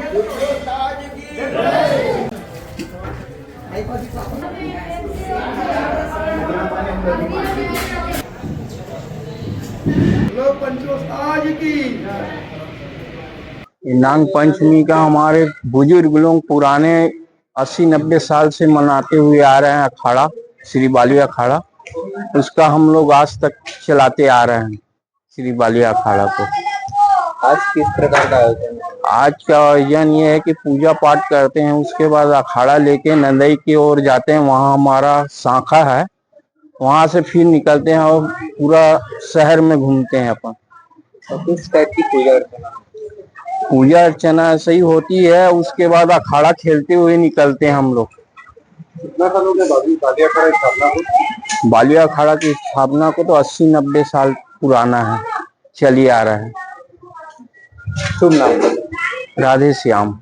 नाग पंचमी का हमारे बुजुर्ग लोग पुराने 80-90 साल से मनाते हुए आ रहे हैं अखाड़ा, श्री बालिया अखाड़ा। उसका हम लोग आज तक चलाते आ रहे हैं श्री बालिया अखाड़ा को। आज किस प्रकार का आयोजन? आज का आयोजन ये है कि पूजा पाठ करते हैं, उसके बाद अखाड़ा लेके नंदई की ओर जाते हैं। वहाँ हमारा शाखा है, वहाँ से फिर निकलते हैं और पूरा शहर में घूमते हैं अपन। तो किस टाइप की पूजा अर्चना? पूजा अर्चना सही होती है, उसके बाद अखाड़ा खेलते हुए निकलते हैं हम लोग। कितना सालों के बाद बालिया अखाड़ा की स्थापना को? बालिया अखाड़ा की स्थापना को तो 80-90 साल पुराना है, चली आ रहा है। शुभ नाम? राधे श्याम।